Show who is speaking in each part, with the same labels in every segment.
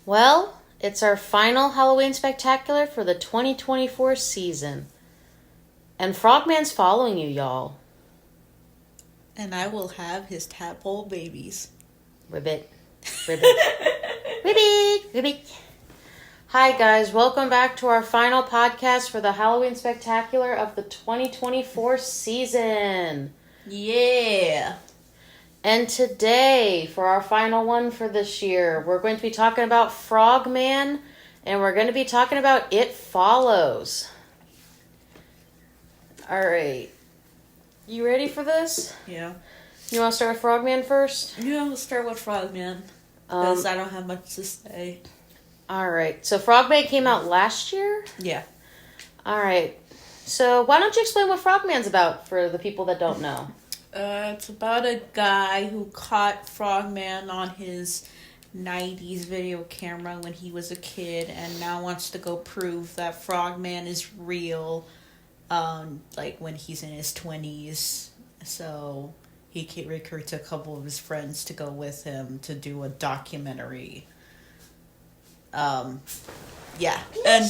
Speaker 1: Well, it's our final Halloween spectacular for the 2024 season. And Frogman's following you, y'all.
Speaker 2: And I will have his tadpole babies.
Speaker 1: Ribbit. Ribbit. Ribbit. Ribbit. Hi, guys. Welcome back to our final podcast for the Halloween spectacular of the 2024 season.
Speaker 2: Yeah.
Speaker 1: And today, for our final one for this year, we're going to be talking about Frogman, and we're going to be talking about It Follows. All right. You ready for this?
Speaker 2: Yeah.
Speaker 1: You want to start with Frogman first?
Speaker 2: Yeah, we'll start with Frogman. Because I don't have much to say.
Speaker 1: All right. So Frogman came out last year?
Speaker 2: Yeah.
Speaker 1: All right. So why don't you explain what Frogman's about for the people that don't know?
Speaker 2: It's about a guy who caught Frogman on his 90s video camera when he was a kid and now wants to go prove that Frogman is real, like when he's in his 20s. So he recruits a couple of his friends to go with him to do a documentary. Yeah. And,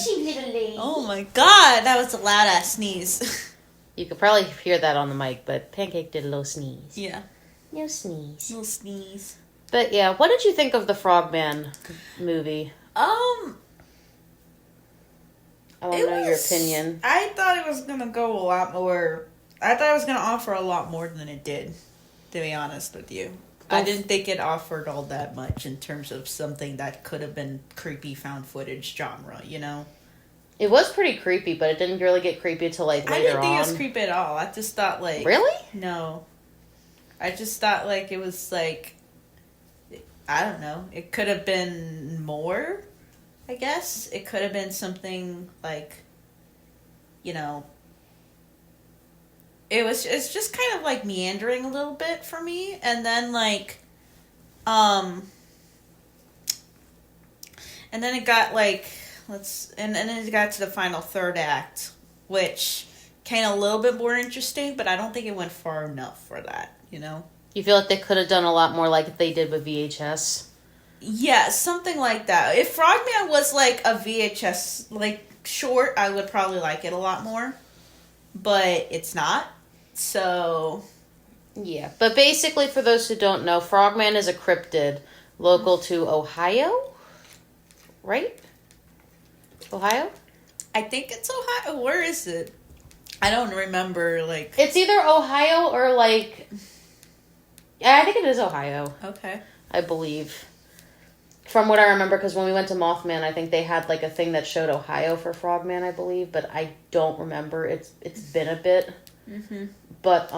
Speaker 2: oh my god, that was a loud ass sneeze.
Speaker 1: You could probably hear that on the mic, but Pancake did a little sneeze.
Speaker 2: Yeah.
Speaker 1: No sneeze.
Speaker 2: Little sneeze.
Speaker 1: But yeah, what did you think of the Frogman movie? I want to know your opinion.
Speaker 2: I thought it was going to go a lot more. I thought it was going to offer a lot more than it did, to be honest with you. I didn't think it offered all that much in terms of something that could have been creepy found footage genre, you know?
Speaker 1: It was pretty creepy, but it didn't really get creepy until like later on.
Speaker 2: I didn't think it was creepy at all. I just thought like...
Speaker 1: Really?
Speaker 2: No. I just thought like it was like... I don't know. It could have been more, I guess. It could have been something like, you know... It's just kind of like meandering a little bit for me. And then like... And then it got like... And then it got to the final third act, which came a little bit more interesting, but I don't think it went far enough for that, you know?
Speaker 1: You feel like they could have done a lot more like they did with VHS?
Speaker 2: Yeah, something like that. If Frogman was like a VHS, like, short, I would probably like it a lot more. But it's not, so...
Speaker 1: Yeah, but basically, for those who don't know, Frogman is a cryptid local to Ohio, right? Ohio?
Speaker 2: I think it's Ohio. Where is it? I don't remember, like...
Speaker 1: It's either Ohio or, like... Yeah, I think it is Ohio.
Speaker 2: Okay.
Speaker 1: I believe. From what I remember, because when we went to Mothman, I think they had, like, a thing that showed Ohio for Frogman, I believe, but I don't remember. It's been a bit.
Speaker 2: Mm-hmm.
Speaker 1: But,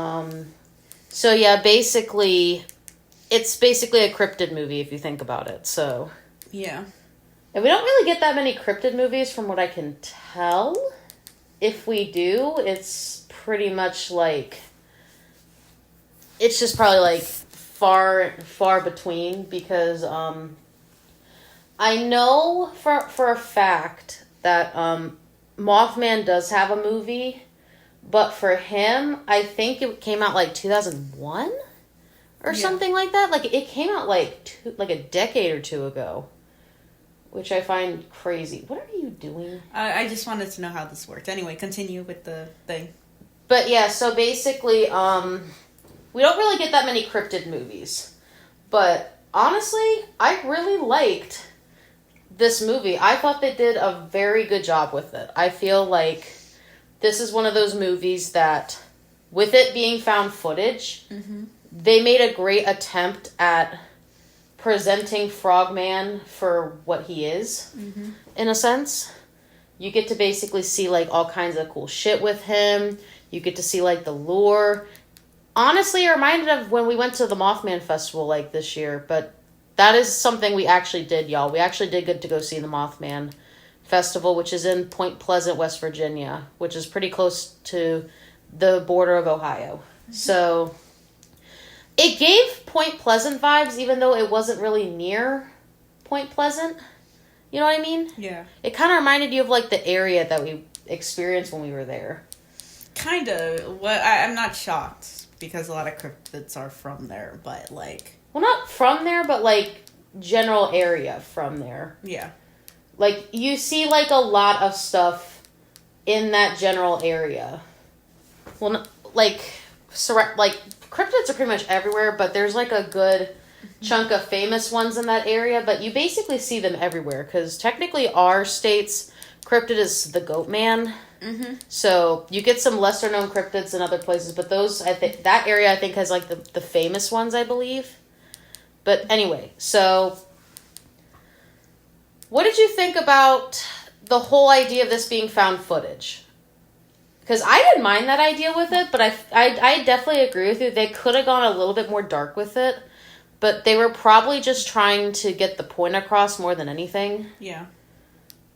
Speaker 1: so, yeah, basically... It's basically a cryptid movie, if you think about it, so...
Speaker 2: Yeah.
Speaker 1: And we don't really get that many cryptid movies from what I can tell. If we do, it's pretty much like... It's just probably like far between because I know for a fact that Mothman does have a movie, but for him, I think it came out like 2001 or something like that. Like it came out like a decade or two ago. Which I find crazy. What are you doing?
Speaker 2: I just wanted to know how this worked. Anyway, continue with the thing.
Speaker 1: But yeah, so basically, we don't really get that many cryptid movies. But honestly, I really liked this movie. I thought they did a very good job with it. I feel like this is one of those movies that, with it being found footage, they made a great attempt at presenting Frogman for what he is, in a sense. You get to basically see, like, all kinds of cool shit with him. You get to see, like, the lore. Honestly, it reminded of when we went to the Mothman Festival, like, this year. But that is something we actually did, y'all. We actually did get to go see the Mothman Festival, which is in Point Pleasant, West Virginia, which is pretty close to the border of Ohio. So... It gave Point Pleasant vibes, even though it wasn't really near Point Pleasant. You know what I mean?
Speaker 2: Yeah.
Speaker 1: It kind of reminded you of, like, the area that we experienced when we were there.
Speaker 2: Kind of. Well, I'm not shocked, because a lot of cryptids are from there, but, like...
Speaker 1: Well, not from there, but, like, general area from there.
Speaker 2: Yeah.
Speaker 1: Like, you see, like, a lot of stuff in that general area. Well, like, cryptids are pretty much everywhere, but there's, like, a good chunk of famous ones in that area, but you basically see them everywhere, because technically our state's cryptid is the Goat Man.
Speaker 2: Mm-hmm.
Speaker 1: So you get some lesser known cryptids in other places, but those, I think, that area I think has like the famous ones, I believe. But anyway, so what did you think about the whole idea of this being found footage? Because I didn't mind that idea with it, but I definitely agree with you. They could have gone a little bit more dark with it, but they were probably just trying to get the point across more than anything.
Speaker 2: Yeah.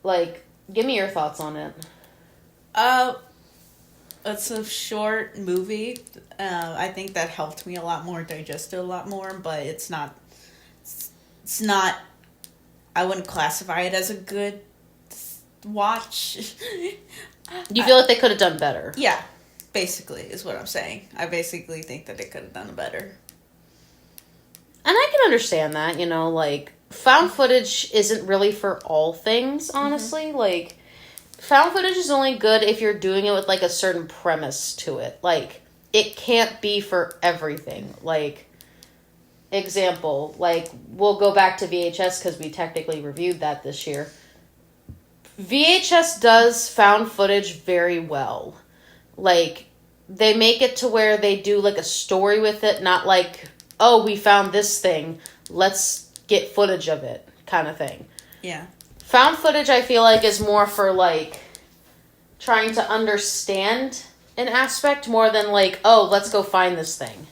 Speaker 1: Like, give me your thoughts on it.
Speaker 2: It's a short movie. I think that helped me a lot more, digest it a lot more, but it's not, I wouldn't classify it as a good watch.
Speaker 1: You feel like they could have done better?
Speaker 2: Yeah, basically, is what I'm saying. I basically think that they could have done better.
Speaker 1: And I can understand that, you know, like, found footage isn't really for all things, honestly. Mm-hmm. Like, found footage is only good if you're doing it with, like, a certain premise to it. Like, it can't be for everything. Like, example, like, we'll go back to VHS because we technically reviewed that this year. VHS does found footage very well. Like, they make it to where they do, like, a story with it, not like, oh, we found this thing, let's get footage of it, kind of thing.
Speaker 2: Yeah.
Speaker 1: Found footage, I feel like, is more for, like, trying to understand an aspect more than, like, oh, let's go find this thing.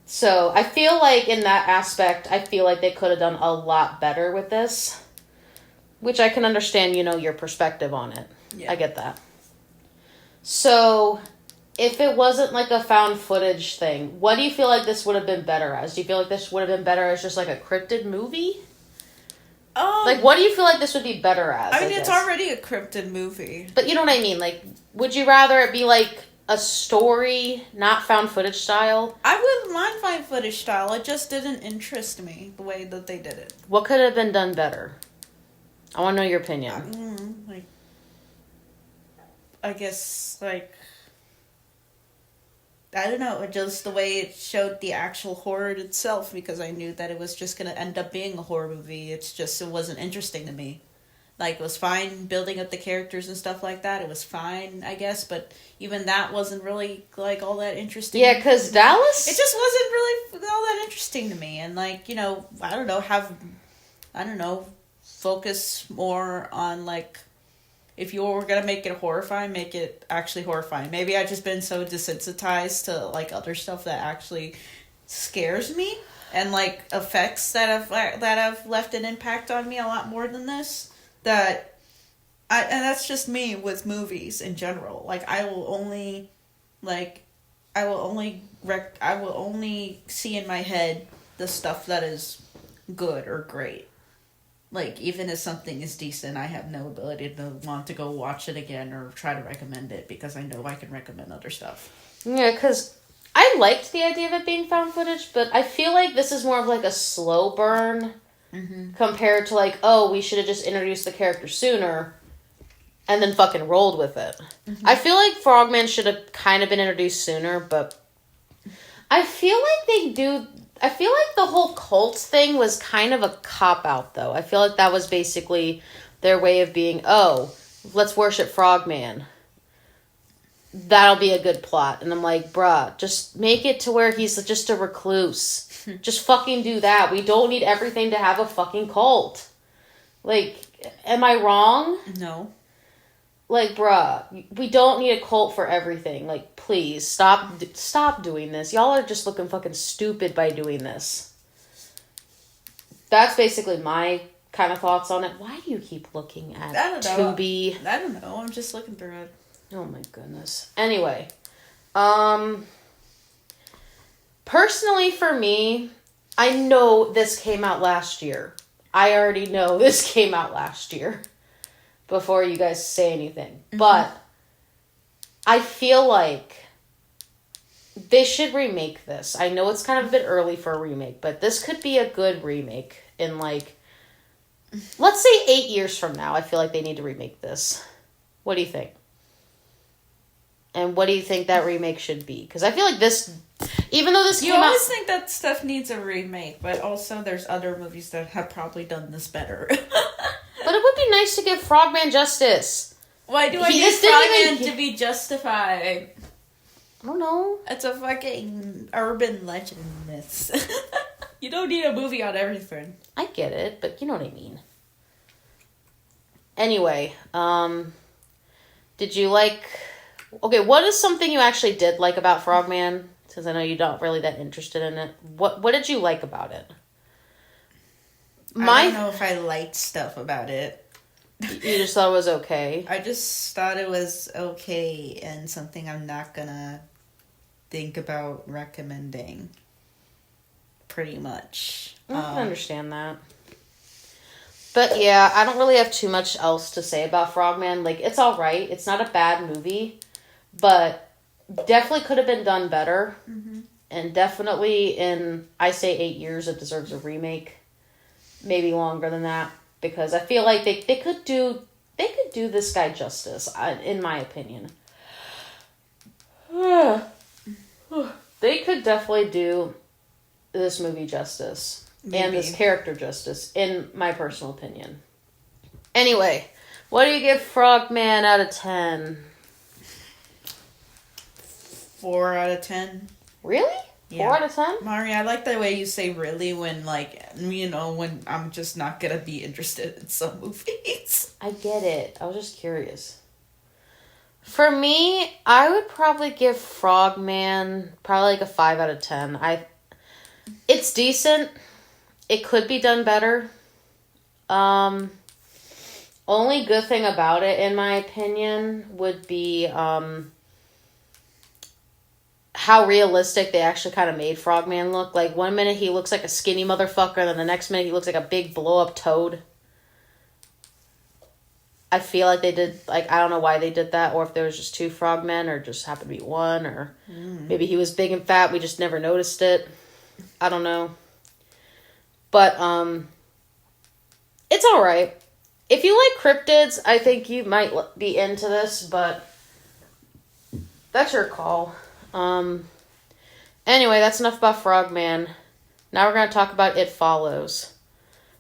Speaker 1: So, I feel like in that aspect, I feel like they could have done a lot better with this. Which I can understand, you know, your perspective on it. Yeah. I get that. So, if it wasn't, like, a found footage thing, what do you feel like this would have been better as? Do you feel like this would have been better as just, like, a cryptid movie? Like, what do you feel like this would be better as?
Speaker 2: I mean, it's already a cryptid movie.
Speaker 1: But you know what I mean? Like, would you rather it be, like, a story, not found footage style?
Speaker 2: I wouldn't mind found footage style. It just didn't interest me the way that they did it.
Speaker 1: What could have been done better? I want to know your opinion.
Speaker 2: Like, I guess, like, I don't know, just the way it showed the actual horror itself, because I knew that it was just going to end up being a horror movie. It's just, it wasn't interesting to me. Like, it was fine building up the characters and stuff like that. It was fine, I guess, but even that wasn't really, like, all that interesting.
Speaker 1: Yeah, because Dallas...
Speaker 2: It just wasn't really all that interesting to me. And, like, you know, focus more on, like, if you were gonna make it horrifying, make it actually horrifying. Maybe I've just been so desensitized to, like, other stuff that actually scares me, and, like, effects that have left an impact on me a lot more than this. And that's just me with movies in general. Like, I will only see in my head the stuff that is good or great. Like, even if something is decent, I have no ability to want to go watch it again or try to recommend it, because I know I can recommend other stuff.
Speaker 1: Yeah, because I liked the idea of it being found footage, but I feel like this is more of, like, a slow burn compared to, like, oh, we should have just introduced the character sooner and then fucking rolled with it. Mm-hmm. I feel like Frogman should have kind of been introduced sooner, but I feel like the whole cult thing was kind of a cop-out, though. I feel like that was basically their way of being, oh, let's worship Frogman. That'll be a good plot. And I'm like, bruh, just make it to where he's just a recluse. Just fucking do that. We don't need everything to have a fucking cult. Like, am I wrong?
Speaker 2: No.
Speaker 1: Like, bruh, we don't need a cult for everything. Like, please, stop doing this. Y'all are just looking fucking stupid by doing this. That's basically my kind of thoughts on it. Why do you keep looking at Tubi?
Speaker 2: I don't know. I'm just looking through it.
Speaker 1: Oh my goodness. Anyway, personally for me, I know this came out last year. I already know this came out last year before you guys say anything. Mm-hmm. But I feel like they should remake this. I know it's kind of a bit early for a remake, but this could be a good remake in, like, let's say 8 years from now. I feel like they need to remake this. What do you think? And what do you think that remake should be? Because I feel like this, even though this
Speaker 2: You
Speaker 1: came
Speaker 2: always
Speaker 1: out...
Speaker 2: think that stuff needs a remake, but also there's other movies that have probably done this better.
Speaker 1: But it would be nice to give Frogman justice.
Speaker 2: Why do I
Speaker 1: He
Speaker 2: need
Speaker 1: just didn't
Speaker 2: Frogman to be justified?
Speaker 1: I don't know.
Speaker 2: It's a fucking urban legend myth. You don't need a movie on everything.
Speaker 1: I get it, but you know what I mean. Anyway, did you like... Okay, what is something you actually did like about Frogman? Since I know you're not really that interested in it. What did you like about it?
Speaker 2: I don't know if I liked stuff about it.
Speaker 1: You just thought it was okay?
Speaker 2: I just thought it was okay and something I'm not gonna think about recommending. Pretty much.
Speaker 1: I can understand that. But yeah, I don't really have too much else to say about Frogman. Like, it's alright. It's not a bad movie. But definitely could have been done better. Mm-hmm. And definitely in, I say 8 years, it deserves a remake. Maybe longer than that. Because I feel like they could do this guy justice, in my opinion. They could definitely do this movie justice. Maybe. And this character justice, in my personal opinion. Anyway, what do you give Frogman out of 10?
Speaker 2: 4 out of 10.
Speaker 1: Really?
Speaker 2: Yeah.
Speaker 1: 4 out of 10?
Speaker 2: Mari, I like the way you say really when, like, you know, when I'm just not gonna be interested in some movies.
Speaker 1: I get it. I was just curious. For me, I would probably give Frogman probably like a 5 out of 10. It's decent. It could be done better. Only good thing about it, in my opinion, would be how realistic they actually kind of made Frogman look. Like, 1 minute he looks like a skinny motherfucker, then the next minute he looks like a big blow-up toad. I feel like they did, like, I don't know why they did that, or if there was just 2 Frogmen, or just happened to be 1, or maybe he was big and fat, we just never noticed it. I don't know. But, it's alright. If you like cryptids, I think you might be into this, but that's your call. Anyway, that's enough about Frogman. Now we're going to talk about It Follows,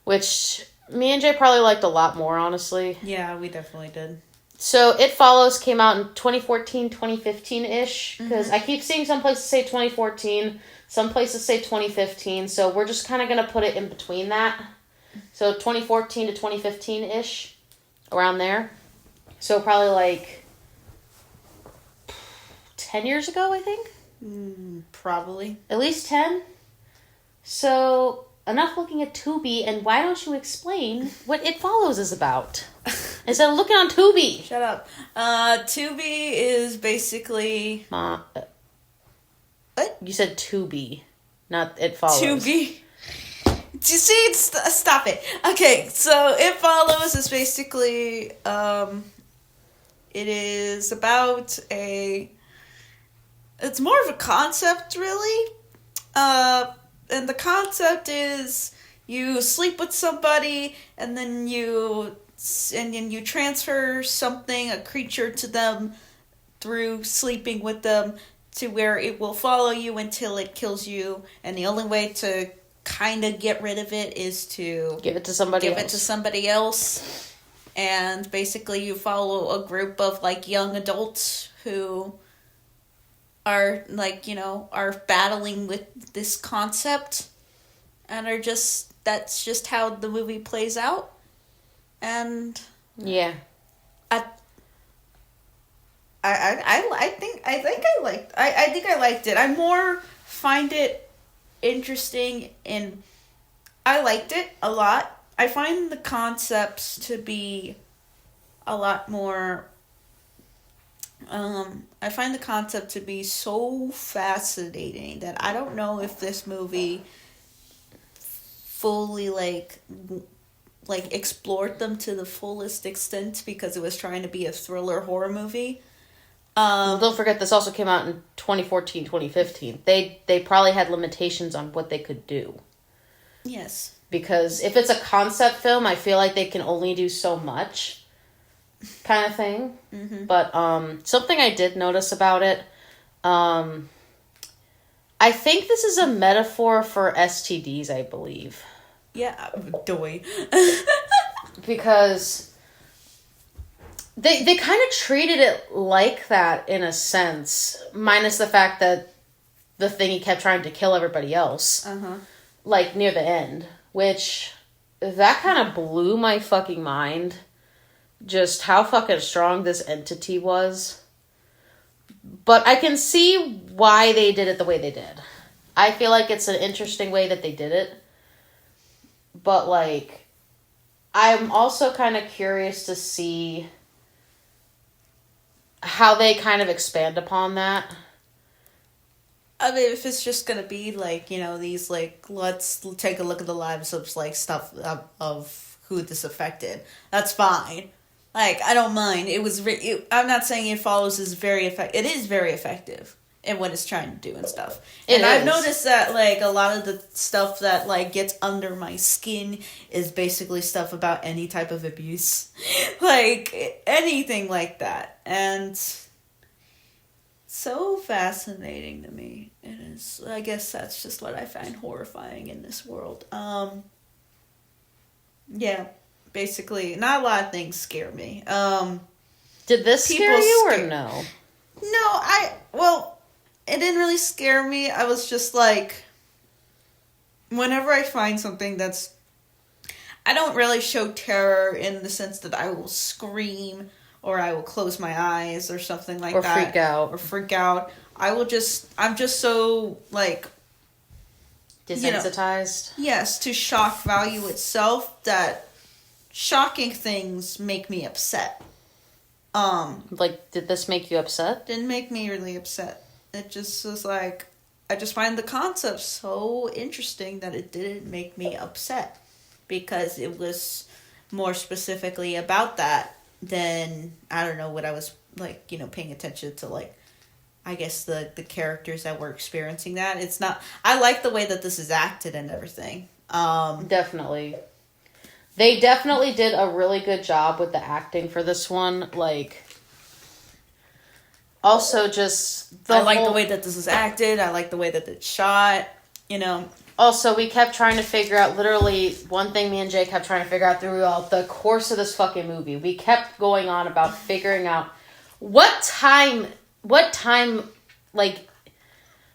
Speaker 1: which me and Jay probably liked a lot more, honestly.
Speaker 2: Yeah, we definitely did.
Speaker 1: So It Follows came out in 2014, 2015-ish, because I keep seeing some places say 2014, some places say 2015, so we're just kind of going to put it in between that. So 2014 to 2015-ish, around there. So probably like 10 years ago, I think?
Speaker 2: Probably.
Speaker 1: At least 10? So, enough looking at Tubi, and why don't you explain what It Follows is about? Instead of looking on Tubi.
Speaker 2: Shut up. Tubi is basically...
Speaker 1: What? You said Tubi, not It Follows.
Speaker 2: Tubi. Do you see? Stop it. Okay, so It Follows is basically... it is about a... It's more of a concept, really. And the concept is you sleep with somebody, and then you transfer something, a creature, to them through sleeping with them, to where it will follow you until it kills you. And the only way to kind of get rid of it is to
Speaker 1: give it to somebody
Speaker 2: else. And basically, you follow a group of like young adults who are like, you know, are battling with this concept, and that's just how the movie plays out. And
Speaker 1: yeah,
Speaker 2: I think I liked it. I more find it interesting, and I liked it a lot. I find the concepts to be a lot more... I find the concept to be so fascinating that I don't know if this movie fully like explored them to the fullest extent, because it was trying to be a thriller horror movie.
Speaker 1: Well, don't forget, this also came out in 2014, 2015. They probably had limitations on what they could do.
Speaker 2: Yes.
Speaker 1: Because if it's a concept film, I feel like they can only do so much, kind of thing.
Speaker 2: Mm-hmm.
Speaker 1: But something I did notice about it, I think this is a metaphor for STDs, I believe.
Speaker 2: Yeah, doy.
Speaker 1: Because they kind of treated it like that in a sense, minus the fact that the thingy kept trying to kill everybody else, like near the end, which that kind of blew my fucking mind. Just how fucking strong this entity was. But I can see why they did it the way they did. I feel like it's an interesting way that they did it. But, like, I'm also kind of curious to see how they kind of expand upon that.
Speaker 2: I mean, if it's just gonna be, like, you know, these, like, let's take a look at the lives of, like, stuff of who this affected, that's fine. Like, I don't mind. I'm not saying it follows is very effective. It is very effective in what it's trying to do and stuff. And I've noticed that, like, a lot of the stuff that, like, gets under my skin is basically stuff about any type of abuse. Like, anything like that. And so fascinating to me. It is. I guess that's just what I find horrifying in this world. Yeah. Basically, not a lot of things scare me.
Speaker 1: Did this scare you or no?
Speaker 2: No, it didn't really scare me. I was just like, whenever I find something that's, I don't really show terror in the sense that I will scream or I will close my eyes or something like that.
Speaker 1: Or freak out.
Speaker 2: I'm just so, like,
Speaker 1: desensitized?
Speaker 2: Yes, to shock value itself, that shocking things make me upset.
Speaker 1: Like, did this make you upset?
Speaker 2: Didn't make me really upset. It just was like, I just find the concept so interesting that it didn't make me upset. Because it was more specifically about that than, I don't know, what I was, like, you know, paying attention to, like, I guess the characters that were experiencing that. It's not, I like the way that this is acted and everything.
Speaker 1: Definitely. They definitely did a really good job with the acting for this one. Like, also just
Speaker 2: I like the way that this is acted. I like the way that it's shot. You know.
Speaker 1: Also, we kept trying to figure out, literally, one thing me and Jay kept trying to figure out throughout the course of this fucking movie. We kept going on about figuring out what time, like,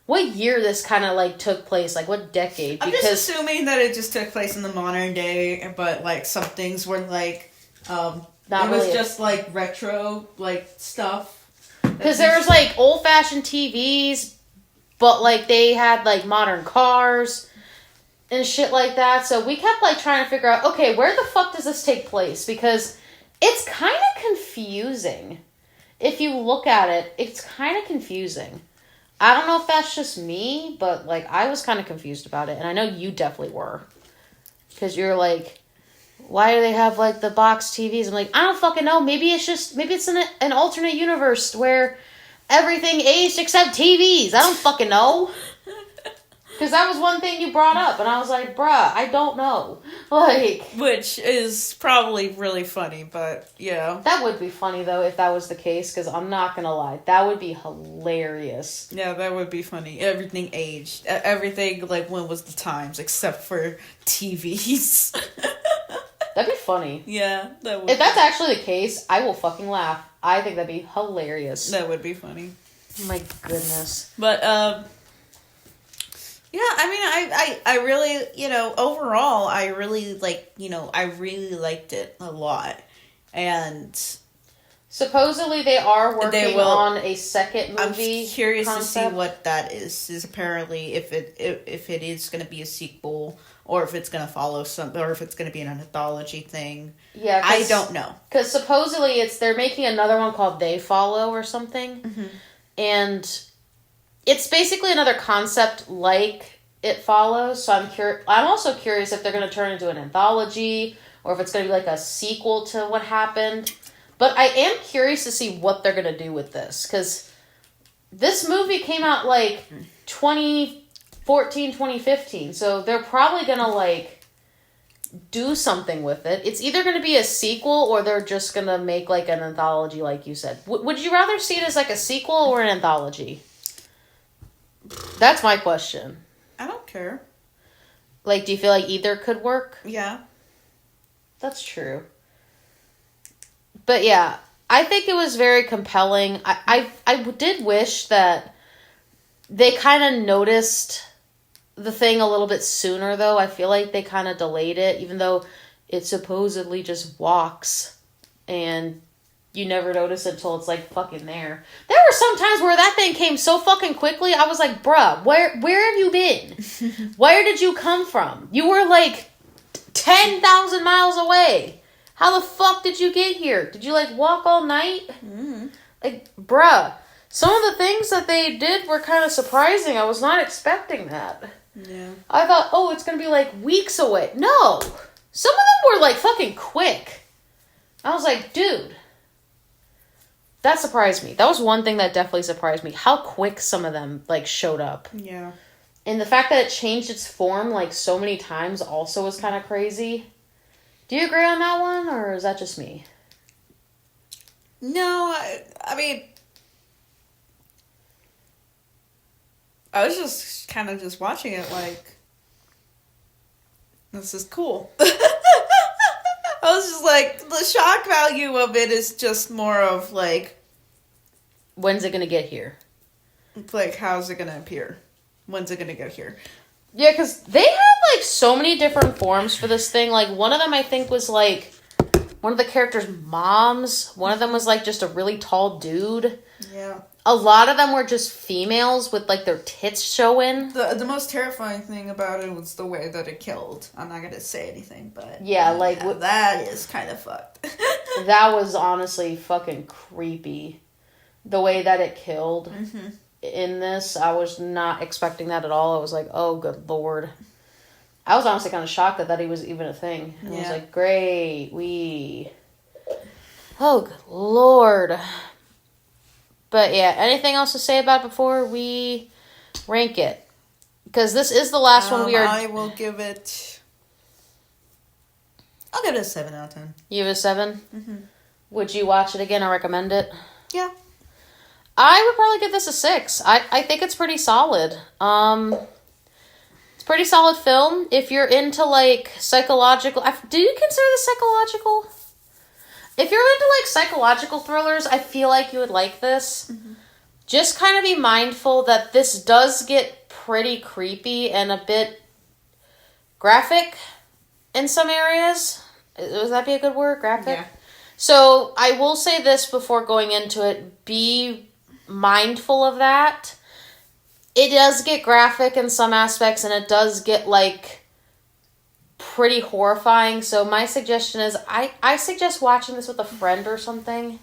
Speaker 1: what year this kind of, like, took place, like, what decade?
Speaker 2: I'm just assuming that it just took place in the modern day, but, like, some things were, like, was just, like, retro, like, stuff.
Speaker 1: Because there was, like, old-fashioned TVs, but, like, they had, like, modern cars and shit like that. So we kept, like, trying to figure out, okay, where the fuck does this take place? Because it's kind of confusing. If you look at it, it's kind of confusing. I don't know if that's just me, but, like, I was kind of confused about it. And I know you definitely were. Because you're like, why do they have, like, the box TVs? I'm like, I don't fucking know. Maybe it's an alternate universe where everything aged except TVs. I don't fucking know. Because that was one thing you brought up. And I was like, bruh, I don't know. Like,
Speaker 2: which is probably really funny, but, yeah.
Speaker 1: That would be funny, though, if that was the case. Because I'm not going to lie. That would be hilarious.
Speaker 2: Yeah, that would be funny. Everything aged. Everything, like, when was the times, except for TVs.
Speaker 1: That'd be funny.
Speaker 2: Yeah, that would.
Speaker 1: If that's actually the case, I will fucking laugh. I think that'd be hilarious.
Speaker 2: That would be funny.
Speaker 1: My goodness.
Speaker 2: But, yeah, I mean, I really, you know, overall, I really, like, you know, I really liked it a lot. And
Speaker 1: supposedly they are working on a second movie.
Speaker 2: I'm curious
Speaker 1: concept.
Speaker 2: To see what that is apparently if it is going to be a sequel or if it's going to follow or if it's going to be an anthology thing.
Speaker 1: Yeah,
Speaker 2: I don't know.
Speaker 1: Because supposedly they're making another one called They Follow or something.
Speaker 2: Mm-hmm.
Speaker 1: And it's basically another concept like It Follows. So I'm also curious if they're going to turn it into an anthology or if it's going to be like a sequel to what happened. But I am curious to see what they're going to do with this. Because this movie came out, like, 2014, 2015. So they're probably going to, like, do something with it. It's either going to be a sequel or they're just going to make, like, an anthology, like you said. Would you rather see it as, like, a sequel or an anthology? That's my question.
Speaker 2: I don't care.
Speaker 1: Like, do you feel like either could work?
Speaker 2: Yeah.
Speaker 1: That's true. But yeah, I think it was very compelling. I did wish that they kind of noticed the thing a little bit sooner, though. I feel like they kind of delayed it, even though it supposedly just walks and you never notice it until it's like fucking there. There were some times where that thing came so fucking quickly, I was like, bruh, where have you been? Where did you come from? You were like 10,000 miles away. How the fuck did you get here? Did you like walk all night?
Speaker 2: Mm-hmm.
Speaker 1: Like, bruh, some of the things that they did were kind of surprising. I was not expecting that.
Speaker 2: Yeah.
Speaker 1: I thought, oh, it's going to be like weeks away. No. Some of them were like fucking quick. I was like, dude. That surprised me. That was one thing that definitely surprised me. How quick some of them, like, showed up.
Speaker 2: Yeah.
Speaker 1: And the fact that it changed its form, like, so many times also was kind of crazy. Do you agree on that one, or is that just me?
Speaker 2: No, I mean... I was just kind of just watching it like... This is cool. I was just like, the shock value of it is just more of like...
Speaker 1: When's it gonna get here?
Speaker 2: Like, how's it gonna appear? When's it gonna get here?
Speaker 1: Yeah, because they had, like, so many different forms for this thing. Like, one of them, I think, was, like, one of the characters' moms. One of them was, like, just a really tall dude.
Speaker 2: Yeah.
Speaker 1: A lot of them were just females with, like, their tits showing.
Speaker 2: The most terrifying thing about it was the way that it killed. I'm not gonna say anything, but...
Speaker 1: Yeah, like...
Speaker 2: that is kind of fucked.
Speaker 1: That was honestly fucking creepy. The way that it killed in this, I was not expecting that at all. I was like, oh, good lord. I was honestly kind of shocked that he was even a thing. And I was like, great, oh, good lord. But yeah, anything else to say about it before we rank it? Because this is the last one we are...
Speaker 2: I will give it... I'll give it a 7 out of 10.
Speaker 1: You have a 7?
Speaker 2: Mm-hmm.
Speaker 1: Would you watch it again or recommend it?
Speaker 2: Yeah.
Speaker 1: I would probably give this a 6. I think it's pretty solid. It's a pretty solid film. If you're into, like, psychological... Do you consider this psychological? If you're into, like, psychological thrillers, I feel like you would like this. Mm-hmm. Just kind of be mindful that this does get pretty creepy and a bit graphic in some areas. Would that be a good word? Graphic?
Speaker 2: Yeah.
Speaker 1: So, I will say this before going into it. Be mindful of that. It does get graphic in some aspects, and it does get, like, pretty horrifying. So my suggestion is I suggest watching this with a friend or something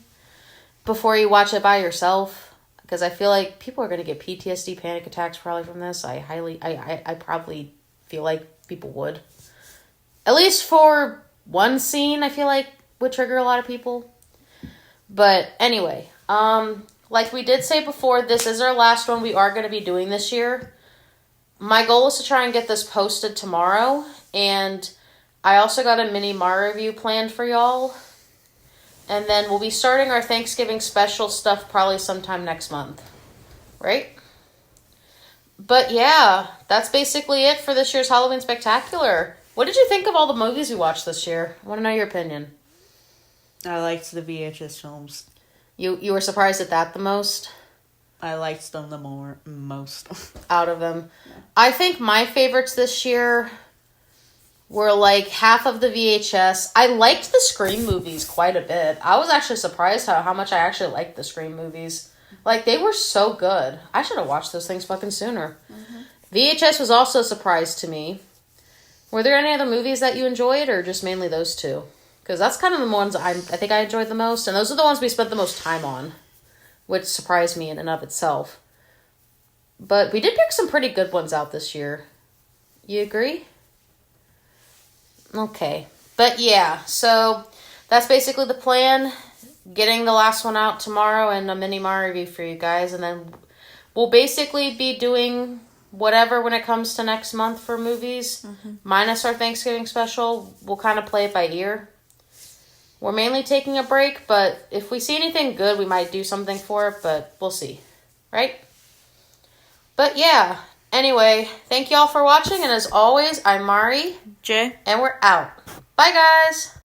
Speaker 1: before you watch it by yourself, because I feel like people are going to get PTSD, panic attacks probably from this. I probably feel like people would. At least for one scene, I feel like would trigger a lot of people. But anyway, like we did say before, this is our last one we are going to be doing this year. My goal is to try and get this posted tomorrow, and I also got a mini Mar review planned for y'all. And then we'll be starting our Thanksgiving special stuff probably sometime next month. Right? But yeah, that's basically it for this year's Halloween Spectacular. What did you think of all the movies we watched this year? I want to know your opinion.
Speaker 2: I liked the VHS films.
Speaker 1: You were surprised at that the most?
Speaker 2: I liked them the most.
Speaker 1: Out of them. Yeah. I think my favorites this year were like half of the VHS. I liked the Scream movies quite a bit. I was actually surprised how much I actually liked the Scream movies. Like, they were so good. I should have watched those things fucking sooner. Mm-hmm. VHS was also a surprise to me. Were there any other movies that you enjoyed, or just mainly those two? Because that's kind of the ones I think I enjoyed the most, and those are the ones we spent the most time on, which surprised me in and of itself. But we did pick some pretty good ones out this year. You agree? Okay. But yeah, so that's basically the plan. getting the last one out tomorrow and a mini Mara review for you guys. And then we'll basically be doing whatever when it comes to next month for movies. Minus our Thanksgiving special. We'll kind of play it by ear. We're mainly taking a break, but if we see anything good, we might do something for it, but we'll see. Right? But yeah. Anyway, thank you all for watching, and as always, I'm Mari.
Speaker 2: Jay.
Speaker 1: And we're out. Bye, guys!